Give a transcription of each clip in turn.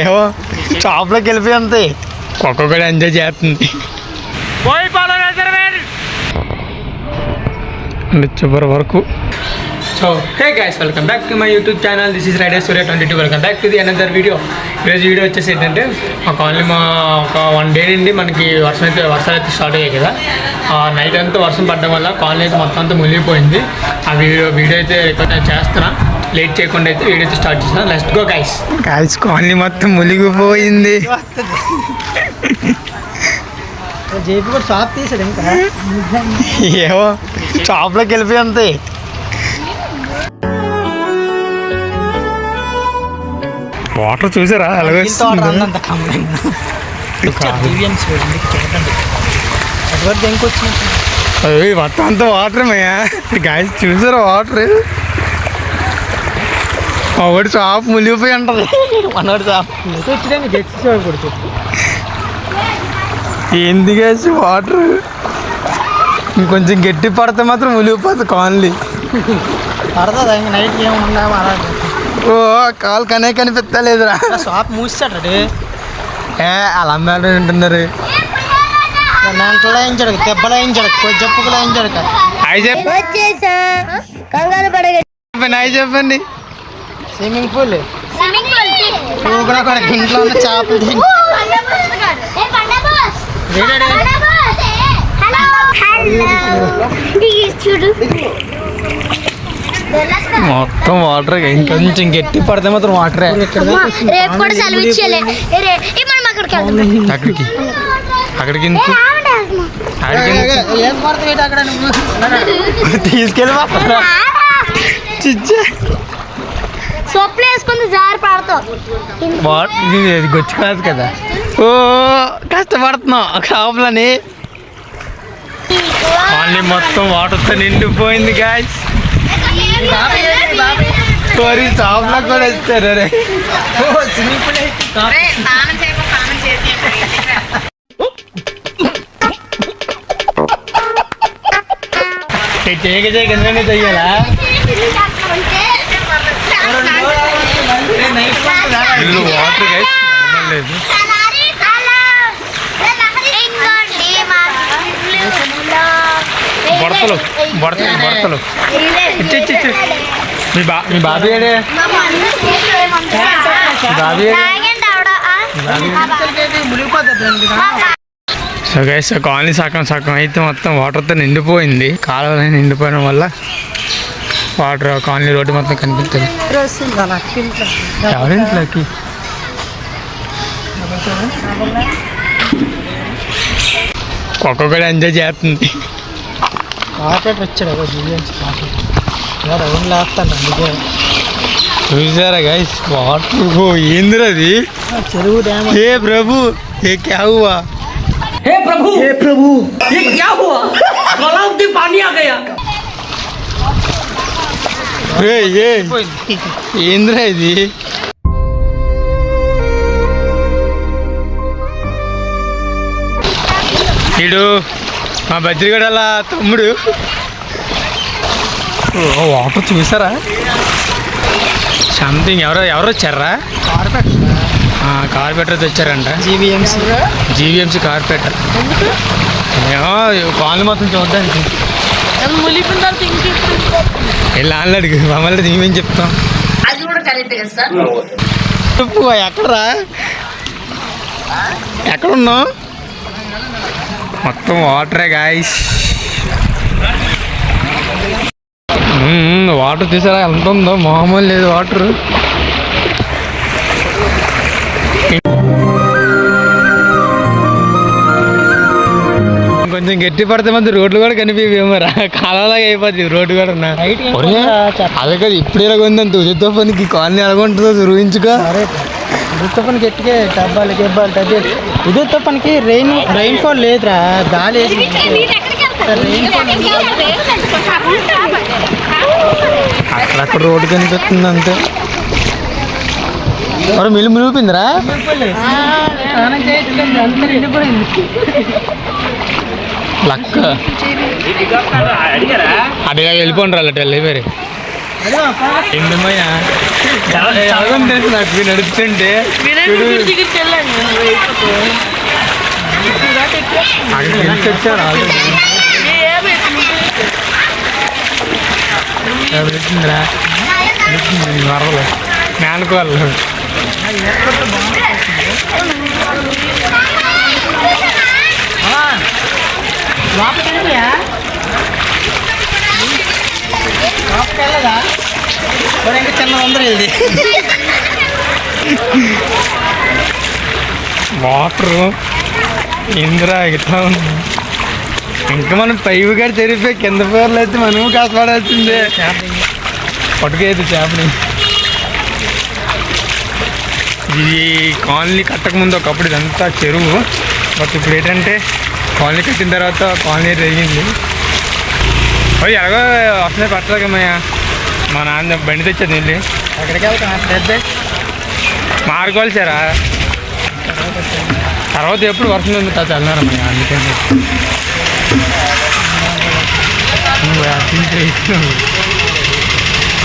ఏమో షాప్లోకి వెళ్ళిపోయి అంతే ఒక్కొక్కటి ఎంజాయ్ చేస్తుంది చివరి వరకు. So hey guys, welcome back to my YouTube channel. This is rider Surya 22. Welcome back to the another video. ఈరోజు వీడియో వచ్చేసి ఏంటంటే మా కాలనీ ఒక 1 డే నుండి మనకి వర్షాలు అయితే స్టార్ట్ అయ్యాయి కదా. నైట్ అంతా వర్షం పడడం వల్ల కాలనీ అయితే మొత్తం అంతా మునిగిపోయింది. ఆ వీడియో అయితే రికార్డ్ చేస్తున్నా. లేట్ చేయకుండా అయితే వీడియో అయితే స్టార్ట్ చేస్తున్నా. Let's go guys. కాలనీ మొత్తం మునిగిపోయింది. షాప్ తీసాడు ఇంకా ఏమో షాప్లోకి వెళ్ళిపోయి అంతే. వాటర్ చూసారా అలాగే అవి మొత్తం అంతా వాటర్ అయ్యా. గాయస్ చూసారా వాటర్. ఒకటి షాప్ మునిగిపోయి ఉంటుంది. మనోడి షాప్ ఏంది గాయస్ వాటర్. ఇంకొంచెం గట్టి పడితే మాత్రం మునిగిపోతుంది కాలనీ. పడుతుంది నైట్ ఏమన్నా. ఓ కాలు కనిపిస్తలేదురా. షాప్ మూసాడు అలా అమ్మాడు ఉంటున్నారు. దాంట్లో వేయించాడు, దెబ్బలు వేయించాడు, జప్పులు వేయించాడు. చెప్పండి. స్విమ్మింగ్ పూల్ ఇంట్లో ఉన్న చేపలు మొత్తం వాటర్. ఇంకొంచెం గట్టి పడితే మాత్రం వాటరే. అక్కడికి తీసుకెళ్ళి గొచ్చి కాదు కదా. ఓ కష్టపడుతున్నావు షాపులని. మళ్ళీ మొత్తం వాటర్తో నిండిపోయింది గాయ్స్. షాప్లో కూడా ఇస్తారు. అరే చేయగండి చెయ్యాలా. వాటర్ గైస్ లేదు. బడతలు ఇచ్చి మీ బాబీ ఏడే. సో గైస్ కాలనీ సగం అయితే మొత్తం వాటర్తో నిండిపోయింది. కాలువలు నిండిపోవడం వల్ల వాటర్ కాలనీ రోడ్డు మొత్తం కనిపిస్తుంది. ఎవరింట్లోకి ఒక్కొక్కటి ఎంజాయ్ చేస్తుంది. కార్పొరేటర్ వచ్చాడు చూసారా గైస్ వాటర్. ఏందిరా అది చెరువు డ్యామ్. ఏ ప్రభు ఏ క్యా హువా. हे प्रभु ये क्या हुआ. तालाब में पानी आ गया. ఏంద్రా ఇది. వీడు మా బజ్జిగడ అలా తమ్ముడు. వాటర్ చూసారా. సంథింగ్ ఎవరు వచ్చారా. కార్పొరేటర్ వచ్చారంట. GVMC corporator. ఏమో కాలనీ మొత్తం చూడడానికి ఇలా అన్నాడు. మమ్మల్ని మేమేం చెప్తాం. ఎక్కడరా ఎక్కడున్నావు. మొత్తం వాటరే గాయస్. వాటర్ చూసారా ఎంత ఉందో. మామూలు లేదు వాటర్. కొంచెం గట్టి పడితే మాత్రం రోడ్లు కూడా కనిపించేమరా. కాలంలాగా అయిపోద్ది రోడ్డు కూడా. అదే కదా ఇప్పుడు ఎలాగ ఉందంత ఉదయతో పనికి కాలనీ ఎలాగుంటుందో ఊహించుకో. ఉదయతో పని గట్టిగా డబ్బాలు ఉదయతో పనికి రైన్ఫాల్ లేదురా. గాలి అక్కడక్కడ రోడ్డు కనిపిస్తుంది అంతే. మరి మిల్లు మునిగిపోయిందిరా. లక్క అడిగా వెళ్ళిపోండి. అలా వెళ్ళిపోయారు. ఎందుమయ్యా ఎలాగొని తెలుసు నాకు మీరు నడుపుతుంటే అక్కడికి వచ్చారు వెళ్తుందిరా వరలు మేనకోళ్ళు ఇంకా చిన్న అందరూ ఇది వాటరు ఇందిరా ఇట్లా ఉంది. ఇంకా మనం పైపు గారు తెరిపోయి కింద పేర్లు అయితే మనము కష్టపడాల్సిందే. పట్టుకైతే చేపని. ఇది కాలనీ కట్టకముందు ఒకప్పుడు ఇదంతా చెరువు. బట్ ఇప్పుడు ఏంటంటే కాలనీ కట్టిన తర్వాత కాలనీ జరిగింది. అవి ఎలాగో వస్తున్నాయి పట్టలేకమ్మయ్యా. మా నాన్న బండి తెచ్చేది వెళ్ళి ఎక్కడికి వెళ్తాం మారుకోవాల్సారా తర్వాత ఎప్పుడు వర్షం ఉంది తా చల్లారమ్మయ్యా. అందుకని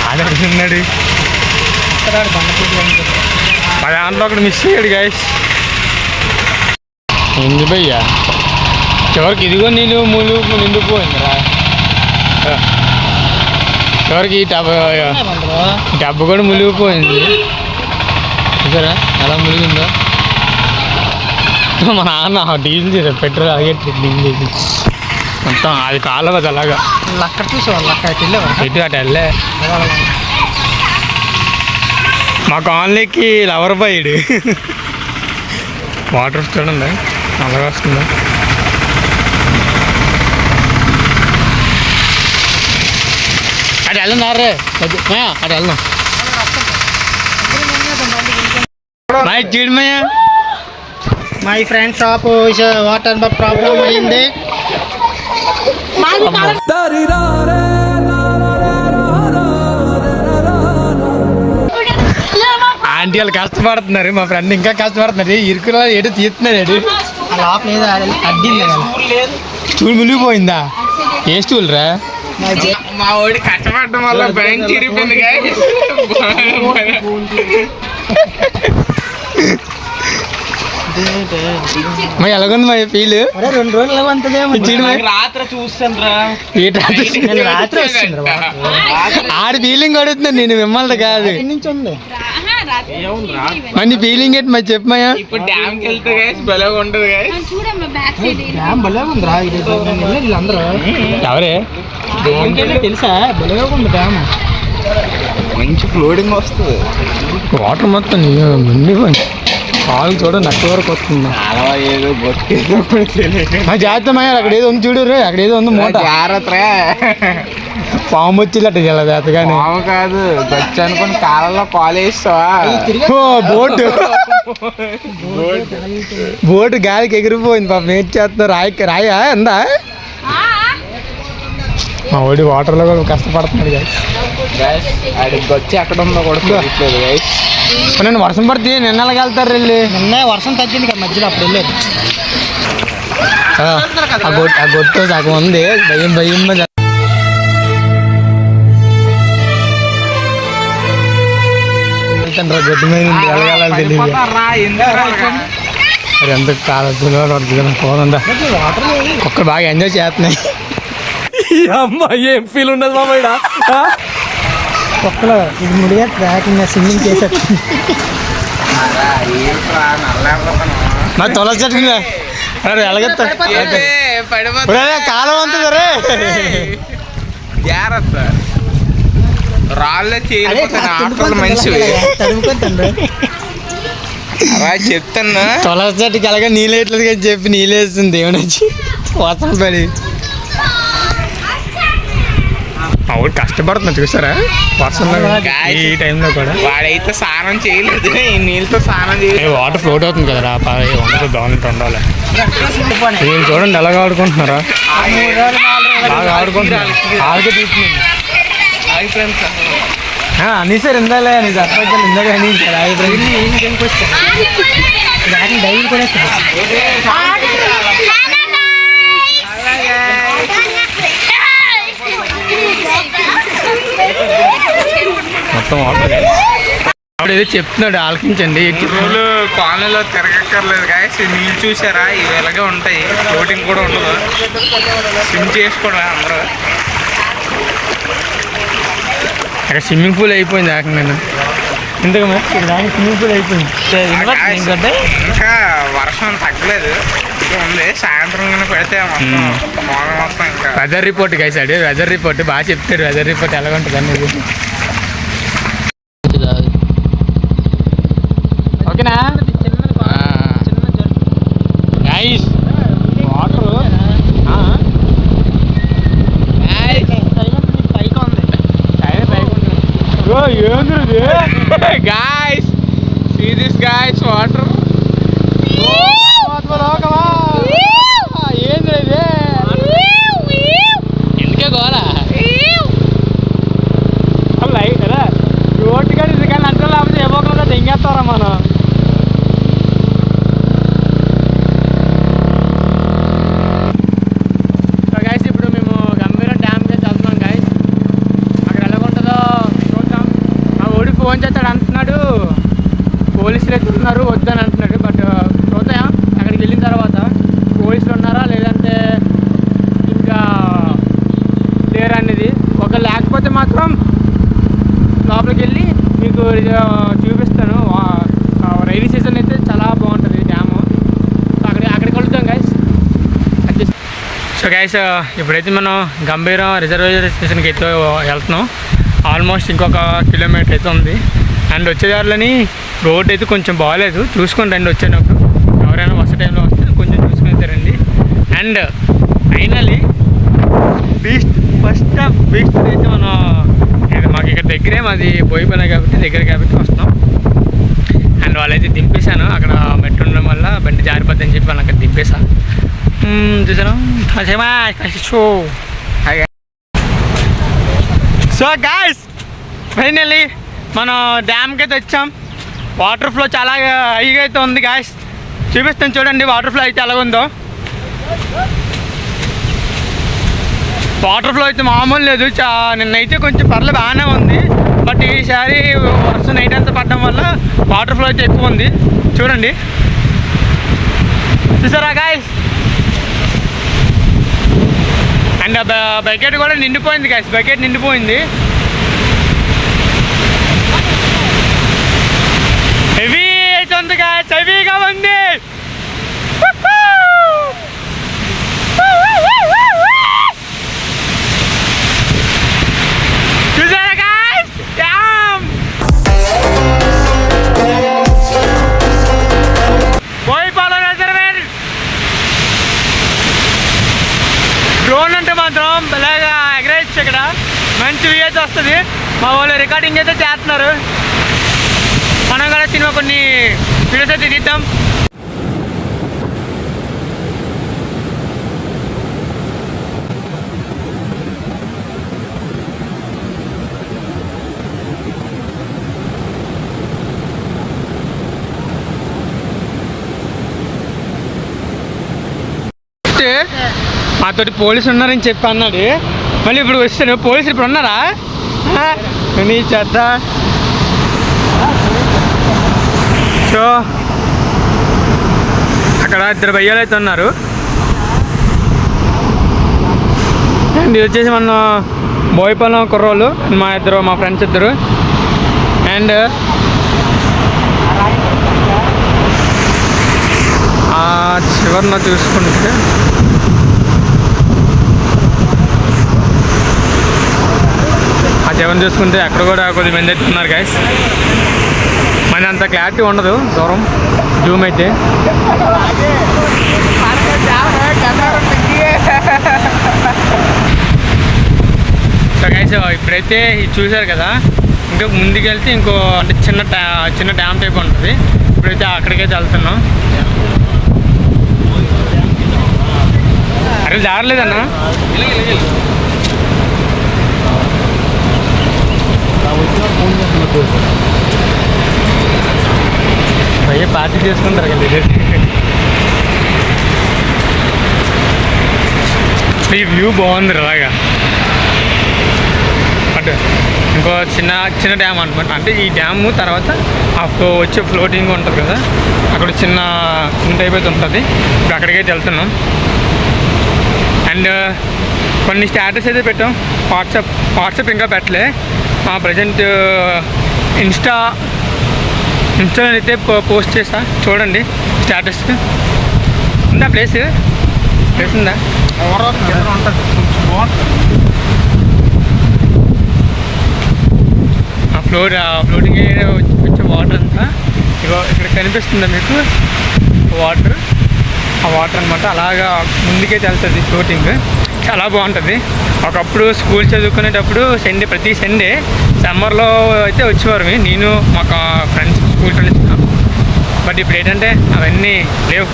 ఆడుతున్నాడు మా దాంట్లో ఒకటి మిస్ అయ్యాడు గాయస్. ఏంది భయ్యా చివరికి ఇదిగో నీళ్ళు ముళ్ళు నిండిపోయిందిరా. చివరికి డబ్బు కూడా మునిగిపోయింది. చూసారా ఎలా మునిగిందో. మా నాన్న డీజిల్ చేశారు పెట్రోల్ అలాగే డీజిల్ చేసి మొత్తం అది కాలం అది అలాగా అక్కడ చూసేవాళ్ళు అక్కడ ఎటు అటు వెళ్ళే. మా కాలనీకి లవర్ బాయిడు వాటర్ చూడండి అలాగా వస్తుందా. అటు వెళ్తున్నారే అటు వెళ్దాం. చూడమయ్యా my friend shop water problem అయింది. ఆంటీ వాళ్ళు కష్టపడుతున్నారు. మా ఫ్రెండ్ ఇంకా కష్టపడుతున్నారు. ఇరుకులో ఎటు తీస్తున్నాడు. లోపల అడ్డింది స్టూల్ మునిగిపోయిందా? ఏ స్టూల్ రా? మా వాడి కష్టపడడం వల్ల బ్యాంక్ చిరిగిపోయింది. మా ఎలాగుంది మా ఫీల్? 2 రోజులు రాత్రి చూస్తాను రా. రాత్రి వస్తుంది ఆడి ఫీలింగ్ అడుగుతున్నాను నేను మిమ్మల్ని కాదు. నుంచి ఉంది మరి ఫీలింగ్ ఏంటి మరి చెప్పమయ్యా. ఇప్పుడు డ్యామ్ కి వెళ్తే బలంగా ఉండదు. డ్యామ్ భలే ఉందిరా. వీళ్ళందరూ ఎవరే తెలుసా భలే ఉంది డ్యామ్. మంచి ఫ్లోడింగ్ వస్తుంది. వాటర్ మొత్తం నిండిపోయింది. కాలు చూడ నక్క వరకు వస్తుంది. ఏదో మా జాగ్రత్త మాయ అక్కడ ఏదో ఉంది చూడు. అక్కడ ఏదో ఉంది మూట. జాగ్రత్త. పాము వచ్చిల్లట చాలా జాతగానే. పాము కాదు గచ్చు అనుకుని కాలంలో కాలేస్తావా. బోటు గాలికి ఎగిరిపోయింది. పాపం ఏం చేస్తున్నారు. రాయా ఎందా మా ఓడి వాటర్లో కూడా కష్టపడుతున్నాడు. గచ్చు ఎక్కడ ఉందో కూడా తెలియట్లేదు గైస్. నేను వర్షం పడితే నిన్న ఎలాగ వెళ్తారు వెళ్ళి? నిన్న వర్షం తగ్గింది కదా మధ్యలో అప్పుడు వెళ్ళేది. ఆ గొట్టు సగం ఉంది. భయం భయం గొడ్డు మీద వెళ్ళగాలని తెలియదు. మరి ఎంత కాలం పోనుందా. ఒక్కరు బాగా ఎంజాయ్ చేస్తున్నాయి. అమ్మాయి ఏం ఫీల్ ఉండదు మామయ్య. ఒక్కలో ఇది ముడిగా ట్రాకింగ్ స్విమ్మింగ్ చేసేది. మరి తొలసి చెట్టుకుందా ఎలాగెత్తా కాలం అంతా సరే జాగ్రత్త. రాళ్ళే చేయలేకపోతే మనిషి అలా చెప్తాను. తొలసి చెట్టుకి ఎలాగ నీళ్ళేట్లేదు అని చెప్పి నీళ్ళేస్తుంది. ఏమని వచ్చి వర్షం పడి అవును కష్టపడుతున్నా చూసారా వర్షంలో ఈ టైంలో కూడా. వాడైతే స్నానం చేయలేదు. ఈ నీళ్ళతో స్నానం చేయలేదు. వాటర్ ఫ్లోట్ అవుతుంది కదరా. ఉండదు బాగుంటుంది ఉండాలి. వీళ్ళు చూడండి ఎలాగ ఆడుకుంటున్నారా. బాగా ఆడుకుంటున్నారు. ఆడికే తీసుకున్నాను అన్నీ సార్ ఇందాలే నీ చెప్పాలి ఇందాక డైలీ కూడా మొత్తం వాటర్ అప్పుడు ఏదో చెప్తున్నాడు, ఆలకించండి. 3 రోజులు కాలనీలో తిరగక్కర్లేదు గాయస్. నీళ్ళు చూసారా, ఇవి ఇలాగే ఉంటాయి, ఫ్లోటింగ్ కూడా ఉండదు. స్విమ్ చేసుకోవడం అందరూ. అక్కడ స్విమ్మింగ్ పూల్ అయిపోయింది ఆకంగా. ఎందుకు మరి స్విమ్మింగ్ పూల్ అయిపోయింది. ఇంకా వర్షం తగ్గలేదు, ఇంకా ఉంది. సాయంత్రం కన్నా పెడితే మొత్తం మోగం మొత్తం ఇంకా. వెదర్ రిపోర్ట్ గైసాడు, వెదర్ రిపోర్ట్ బాగా చెప్తాడు. వెదర్ రిపోర్ట్ ఎలా ఉంటుంది అనేది. ఓకేనా guys? Water guys, see this guys, water. ఏంది ఎందుకే గోలా రోడ్డు కానీ ఇది కానీ అంటే లేకపోతే ఏమోకుండా తెంగేస్తారా మనం. గాయస్ ఇప్పుడు మేము గంభీరం డ్యామ్కి వెళ్తున్నాం గాయస్. అక్కడ ఎలా ఉంటుందో చూద్దాం. మా ఓడి ఫోన్ చేస్తాడు, అంటున్నాడు పోలీసులు ఎత్తుతున్నారు వద్దని అంటున్నాడు. బట్ చూద్దాం అక్కడికి వెళ్ళిన తర్వాత పోలీసులు ఉన్నారా లేదంటే ఇంకా లేరా అనేది. ఒక లేకపోతే మాత్రం లోపలికి వెళ్ళి మీకు చూపిస్తాను. రైనీ సీజన్ అయితే చాలా బాగుంటుంది డ్యాము. అక్కడికి వెళ్తాం గైస్. సో గైస్ ఇప్పుడైతే మనం గంభీరం రిజర్వేషన్ స్టేషన్కి అయితే వెళ్తున్నాం. ఆల్మోస్ట్ ఇంకొక కిలోమీటర్ అయితే ఉంది. అండ్ వచ్చేదారులని రోడ్ అయితే కొంచెం బాగాలేదు, చూసుకొని రండి వచ్చేటప్పుడు. ఎవరైనా వస్తే టైంలో వస్తే కొంచెం చూసుకొని వెళ్తారండి. అండ్ ఫైనలీ ఫస్ట్ బీచ్ అయితే మనం మాకు ఇక్కడ దగ్గరే, మాది బోయిపల్లి కాబట్టి వస్తున్నాం. అండ్ వాళ్ళైతే దింపేశాను. అక్కడ మెట్టు ఉండడం వల్ల బండి జారిపోద్ది అని చెప్పి వాళ్ళని అక్కడ దింపేశాను. చూసాను. సో గాయ్స్ ఫైనల్లీ మనం డ్యామ్కి అయితే వచ్చాం. వాటర్ ఫ్లో చాలా హైగా అయితే ఉంది గాయ్స్. చూపిస్తాను చూడండి వాటర్ ఫ్లో అయితే ఎలాగుందో. వాటర్ ఫ్లో అయితే మామూలు లేదు. నిన్నైతే కొంచెం పర్లేదు బాగానే ఉంది. బట్ ఈసారి వర్షం నైట్ అంతా పడడం వల్ల వాటర్ ఫ్లో అయితే ఎక్కువ ఉంది. చూడండి, చూసారా గాయస్? అండ్ బకెట్ కూడా నిండిపోయింది గాయస్. బకెట్ నిండిపోయింది. హెవీ అయితే ఉంది గాయస్, హెవీగా ఉంది. చూసారా guys? Dam Bowenpally reservoir. Drone అంటే మాత్రం ఇలాగా ఎగరేయచ్చు. ఇక్కడ మంచి వ్యూ అయితే వస్తుంది. మా వాళ్ళు రికార్డింగ్ అయితే చేస్తున్నారు. మనం కూడా సినిమా కొన్ని వీడియోస్ అయితే తీద్దాం. మాతోటి పోలీసు ఉన్నారని చెప్పి అన్నాడు. మళ్ళీ ఇప్పుడు వస్తాను. పోలీసులు ఇప్పుడు ఉన్నారా? నీ చేద్ద. సో అక్కడ 2 భయ్యాలు అయితే ఉన్నారు. అండ్ ఇది వచ్చేసి మన బోయిపల్లి కుర్రోళ్ళు, మా ఫ్రెండ్స్ ఇద్దరు. అండ్ చివరిన చూసుకుంటే చివరిని చూసుకుంటే అక్కడ కూడా కొద్ది మంది అయితే ఉన్నారు గైస్. మన అంత క్లారిటీ ఉండదు దూరం జూమ్ అయితే. సో గైస్ ఇప్పుడైతే ఇది చూసారు కదా, ఇంకా ముందుకెళ్తే ఇంకో అంటే చిన్న డ్యామ్ టైప్ ఉంటుంది. ఇప్పుడైతే అక్కడికైతే వెళ్తున్నాం. అక్కడ జారలేదన్నా. భయ్య పార్టీ చేసుకుంటారు కదా. ఈ వ్యూ బాగుంది అలాగా. అటు ఇంకో చిన్న డ్యామ్ అనమాట. అంటే ఈ డ్యాము తర్వాత ఆ వచ్చే ఫ్లోటింగ్ ఉంటుంది కదా, అక్కడ చిన్న టైప్ అయితే ఉంటుంది. ఇప్పుడు అక్కడికైతే వెళ్తున్నాం. అండ్ కొన్ని స్టేటస్ అయితే పెట్టాం. వాట్సాప్ ఇంకా పెట్టలే. ప్రజెంట్ ఇన్స్టాలో అయితే పోస్ట్ చేస్తా, చూడండి స్టేటస్. ఉందా ప్లేస్ ఉందా? ఫ్లోటింగ్ వచ్చే వాటర్ అంతా ఇక్కడ కనిపిస్తుందా మీకు? వాటర్, ఆ వాటర్ అనమాట అలాగా ముందుకైతే వెళ్తుంది ఫ్లోటింగ్. చాలా బాగుంటుంది. ఒకప్పుడు స్కూల్ చదువుకునేటప్పుడు ప్రతి సండే సమ్మర్లో అయితే వచ్చేవారు నేను మా ఫ్రెండ్స్ స్కూల్ ఫ్రెండ్స్. బట్ ఇప్పుడు ఏంటంటే అవన్నీ లేవు.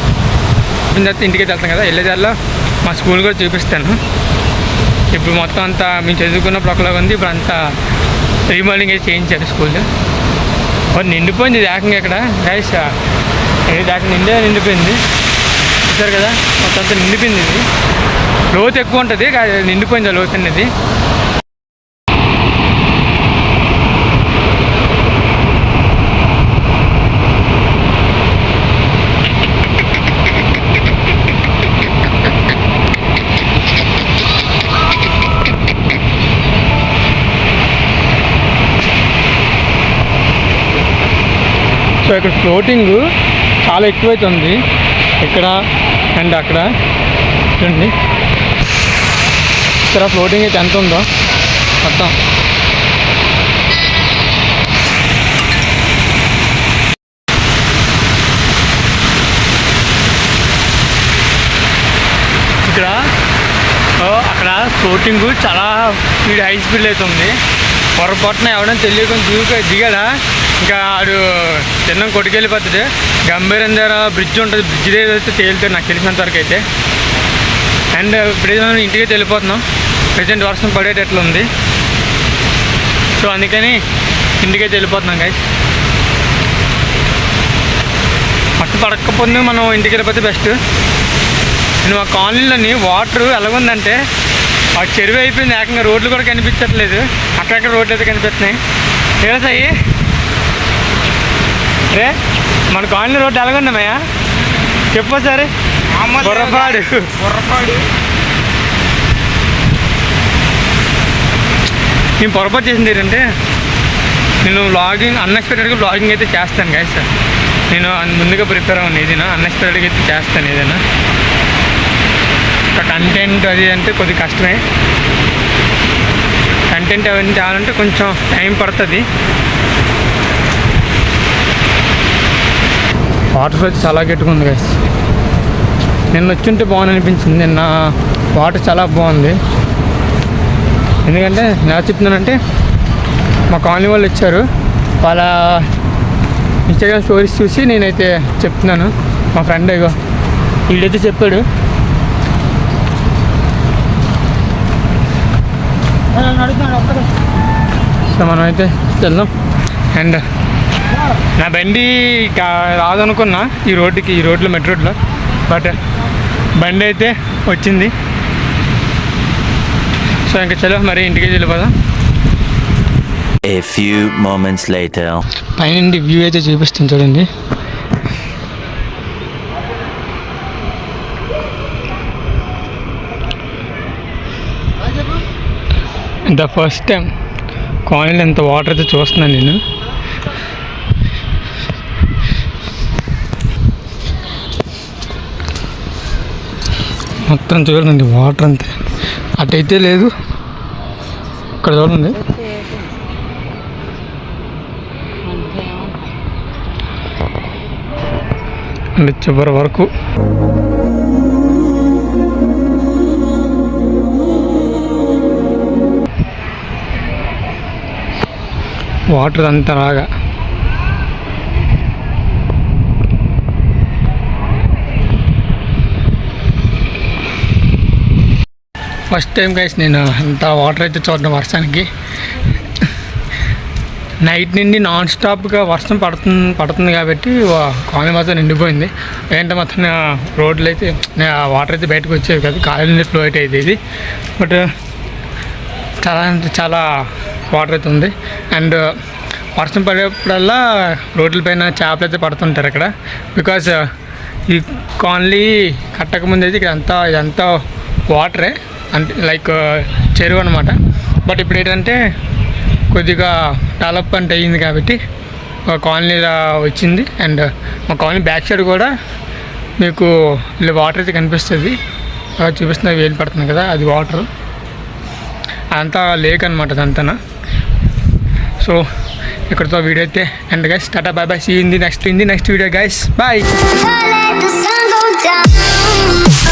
తర్వాత ఇంటికైతే వెళ్తాం కదా, వెళ్ళేదారిలో మా స్కూల్ కూడా చూపిస్తాను. ఇప్పుడు మొత్తం అంతా మేము చదువుకున్నప్పుడు ఒకలాగా ఉంది, ఇప్పుడు అంతా రీమోడలింగ్ అయితే చేయించారు స్కూల్. నిండిపోయింది ఇది ఏకంగా. ఇక్కడ గైస్ దాకా నిండిపోయింది, చూసారు కదా, మొత్తం అంతా నిండిపోయింది. ఇది లోతు ఎక్కువ ఉంటుంది, నిండిపోయింది ఆ లోతు అనేది. సో ఇక్కడ ఫ్లోటింగ్ చాలా ఎక్కువైతుంది ఇక్కడ అండ్ అక్కడ. చూడండి ఇక్కడ ఫ్లోటింగ్ అయితే ఎంత ఉందో మొత్తం. ఇక్కడ అక్కడ ఫ్లోటింగ్ చాలా హై స్పీడ్ అవుతుంది. పొరపాటున ఎవడైనా తెలియకుండా దిగాడా ఇంకా ఆడు తిన్నం కొట్టుకెళ్ళిపోతుంది. గంభీరం దగ్గర బ్రిడ్జ్ ఉంటుంది, బ్రిడ్జ్ దగ్గర అయితే తేలుతుంది నాకు తెలిసినంత వరకు అయితే. అండ్ ఇప్పుడైతే మనం ఇంటికి వెళ్ళిపోతున్నాం. ప్రజెంట్ వర్షం పడేటట్లు ఉంది, సో అందుకని ఇంటికైతే వెళ్ళిపోతున్నాం గైస్. వర్షం పడకపోతే మనం ఇంటికి వెళ్ళిపోతే బెస్ట్. నేను మా కాలనీలోని వాటర్ ఎలాగుందంటే ఆ చెరువు అయిపోయింది ఏకంగా. రోడ్లు కూడా కనిపించట్లేదు, అక్కడక్కడ రోడ్లు అయితే కనిపిస్తున్నాయి. తెలుసాయి రే మన కాలనీ రోడ్డు ఎలాగున్నామయ్యా చెప్పు సరే. బొర్రపాడు నేను పొరపాటు చేసింది ఏంటంటే, నేను అన్ఎక్స్పెక్టెడ్గా వ్లాగింగ్ అయితే చేస్తాను గైస్. నేను ముందుగా ప్రిపేర్ అవ్వను, ఏదైనా అన్ఎక్స్పెక్టెడ్గా అయితే చేస్తాను. ఏదైనా కంటెంట్ అది అంటే కొద్దిగా కష్టమే. కంటెంట్ అవన్నీ తేవాలంటే కొంచెం టైం పడుతుంది. వాటర్ ఫ్లో చాలా గట్టిగా ఉంది గైస్. నిన్న వచ్చుంటే బాగుంది అనిపించింది. నిన్న వాటర్ చాలా బాగుంది. ఎందుకంటే నేను చెప్తున్నానంటే మా కాలనీ వాళ్ళు వచ్చారు, వాళ్ళ ఇన్స్టాగ్రామ్ స్టోరీస్ చూసి నేనైతే చెప్తున్నాను. మా ఫ్రెండ్ ఇగో వీడైతే చెప్పాడు. సో మనమైతే వెళ్దాం. అండ్ నా బండి రాదనుకున్నా ఈ రోడ్లో మెట్రో రోడ్లో, బట్ బండి అయితే వచ్చింది. సో ఇంకా చలో మరి ఇంటికి వెళ్ళిపోదాం. A few moments later. పైనుండి వ్యూ అయితే చూపిస్తుంది చూడండి. ద ఫస్ట్ టైం కాలనీలో ఎంత వాటర్ అయితే చూస్తున్నాను నేను. మొత్తం చూడండి వాటర్ అంతే, అటైతే లేదు, ఇక్కడ చూడండి. అంటే చివరి వరకు వాటర్ అంతా రాగా. ఫస్ట్ టైం గైస్ నేను అంత వాటర్ అయితే చూడడం వర్షానికి. నైట్ నుండి నాన్ స్టాప్గా వర్షం పడుతుంది కాబట్టి కాలనీ మొత్తం నిండిపోయింది. ఏంటంటే మొత్తం రోడ్లు అయితే వాటర్ అయితే బయటకు వచ్చేది కాదు, కాలనీ నుండి ఫ్లో అయితే ఇది. బట్ చాలా అంటే చాలా వాటర్ అయితే ఉంది. అండ్ వర్షం పడేప్పుడల్లా రోడ్లపైన చేపలు అయితే పడుతుంటారు ఇక్కడ. బికాజ్ ఈ కాలనీ కట్టకముందు అయితే ఇదంతా వాటరే, అంటే లైక్ చెరువు అనమాట. బట్ ఇప్పుడు ఏంటంటే కొద్దిగా డెవలప్మెంట్ అయ్యింది కాబట్టి ఒక కాలనీలా వచ్చింది. అండ్ మా కాలనీ బ్యాక్ సైడ్ కూడా మీకు ఇలా వాటర్ అయితే కనిపిస్తుంది. చూపిస్తున్న వేలు పడుతుంది కదా, అది వాటర్. అదంతా లేక్ అనమాట అదంతా. సో ఇక్కడతో వీడియో అయితే and guys tata bye bye. See in the next video guys. Bye. Let the sun go down.